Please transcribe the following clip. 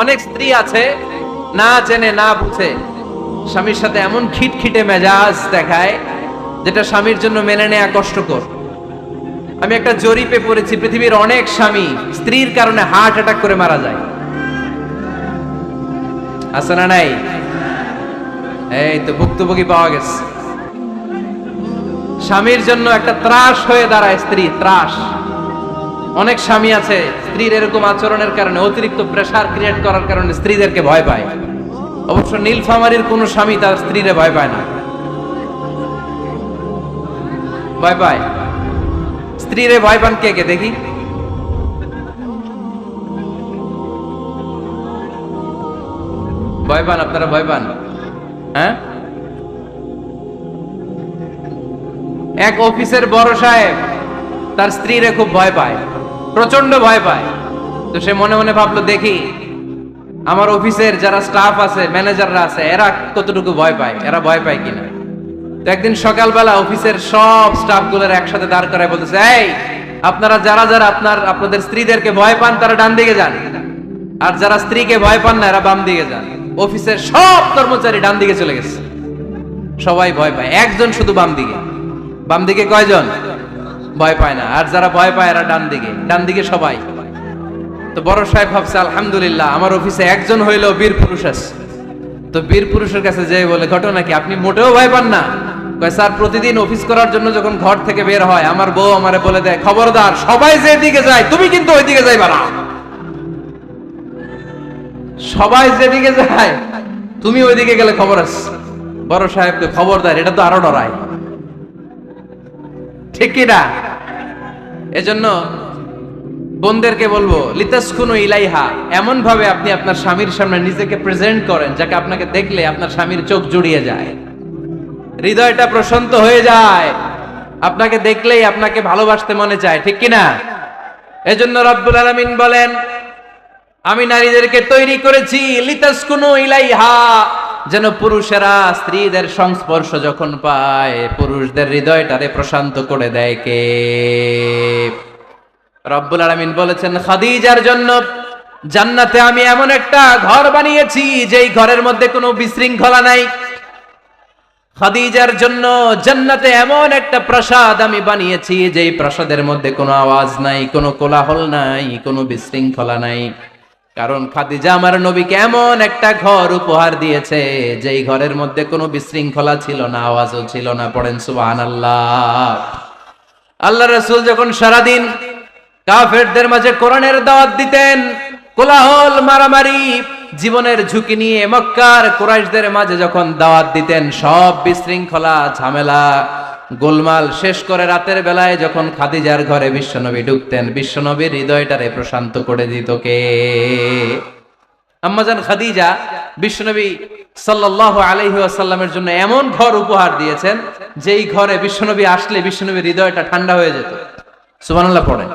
অনেক স্ত্রী আছে না জেনে না বুঝে স্বামীর সাথে এমন খিটখিটে মেজাজ দেখায় যেটা স্বামীর জন্য মেনে নেওয়া কষ্টকর। আমি একটা জরিপে পড়েছি, পৃথিবীর অনেক স্বামী স্ত্রীর কারণে হার্ট অ্যাটাক করে মারা যায়। আছে না নাই? এই তো ভুক্তভোগী পাওয়া গেছে। স্বামীর জন্য একটা ত্রাস হয়ে দাঁড়ায় স্ত্রী, ত্রাস। অনেক স্বামী আছে স্ত্রীর এরকম আচরণের কারণে, অতিরিক্ত প্রেসার ক্রিয়েট করার কারণে স্ত্রীদেরকে ভয় পায়। অবশ্য নীলফামারীর কোন স্বামী তার স্ত্রীরে ভয় পায় না। ভয় পায়? স্ত্রীরে ভয় পান কে কে দেখি? ভয় পান আপনারা? ভয় পান? হ্যাঁ, এক অফিসের বড় সাহেব তার স্ত্রীরে খুব ভয় পায়, প্রচন্ড ভয় পায়। তো সে মনে মনে ভাবলো, দেখি আমার অফিসের যারা স্টাফ আছে, ম্যানেজাররা আছে, এরা কতটুকু ভয় পায়, এরা ভয় পায় কিনা। তো একদিন সকালবেলা অফিসের সব স্টাফ গুলোর একসাথে দাঁড় করায় বলতেছে, এই আপনারা যারা যারা আপনাদের স্ত্রীদেরকে ভয় পান তারা ডান দিকে যান, আর যারা স্ত্রীকে ভয় পান না এরা বাম দিকে যান। অফিসের সব কর্মচারী ডান দিকে চলে গেছে, সবাই ভয় পায়, একজন শুধু বাম দিকে। বাম দিকে কয়জন ভয় পায় না, আর যারা ভয় পায় এরা ডান দিকে, ডান দিকে সবাই। তো বড় সাহেব ভাবছে, আলহামদুলিল্লাহ আমার অফিসে একজন হইলো বীর পুরুষ আছে। তো বীর পুরুষের কাছে যেয়ে বলে, ঘটনা কি, আপনি মোটেও ভয় পান না? কয়, স্যার প্রতিদিন অফিস করার জন্য যখন ঘর থেকে বের হয় আমার বউ আমারে বলে দেয়, খবরদার সবাই যেদিকে যায় তুমি কিন্তু ওইদিকে যাইবা না, সবাই যেদিকে যায় তুমি ওইদিকে গেলে খবর আছে। বড় সাহেবকে খবরদার, এটা তো আরো ডরায়, ঠিক কি না? এজন্য বোনদেরকে বলবো, লিতাসকুনু ইলাইহা, এমন ভাবে আপনি আপনার স্বামীর সামনে নিজেকে প্রেজেন্ট করেন যাকে আপনাকে দেখলে আপনার স্বামীর চোখ জুড়িয়ে যায়, হৃদয়টা প্রশান্ত হয়ে যায়, আপনাকে দেখলেই আপনাকে ভালোবাসতে মনে চায়, ঠিক কি না? এজন্য রব্বুল আলামিন বলেন, আমি নারীদেরকে তৈরি করেছি লিতাসকুনু ইলাইহা, যেন পুরুষেরা স্ত্রীদের সংস্পর্শ যখন পায় পুরুষদের হৃদয়টারে প্রশান্ত করে দেয়। কে? রব্বুল আলামিন বলেছেন, খাদিজার জন্য জান্নাতে আমি এমন একটা ঘর বানিয়েছি যেই ঘরের মধ্যে কোনো বিশৃঙ্খলা নাই। খাদিজার জন্য জান্নাতে এমন একটা প্রাসাদ আমি বানিয়েছি যেই প্রাসাদের মধ্যে কোনো আওয়াজ নাই, কোনো কোলাহল নাই, কোনো বিশৃঙ্খলা নাই। কারণ খাদিজা আমার নবীকে এমন একটা ঘর উপহার দিয়েছে যেই ঘরের মধ্যে কোনো বিশৃঙ্খলা ছিল না, আওয়াজও ছিল না। পড়েন সুবহানাল্লাহ। আল্লাহ রাসূল যখন সারাদিন কাফেরদের মাঝে কোরআনের দাওয়াত দিতেন, কোলাহল মারামারি জীবনের ঝুঁকি নিয়ে মক্কার কুরাইশদের মাঝে যখন দাওয়াত দিতেন, সব বিশৃঙ্খলা ঝামেলা গোলমাল শেষ করে রাতের বেলায় যখন খাদিজার ঘরে বিশ্বনবী ঢুকতেন, বিশ্বনবীর হৃদয়টারে প্রশান্ত করে দিত কে? আম্মাজান খাদিজা বিশ্বনবী সাল্লাল্লাহু আলাইহি ওয়াসাল্লামের জন্য এমন ঘর উপহার দিয়েছেন যেই ঘরে বিশ্বনবী আসলে বিশ্বনবীর হৃদয়টা ঠান্ডা হয়ে যেত। সুবহানাল্লাহ পড়েন।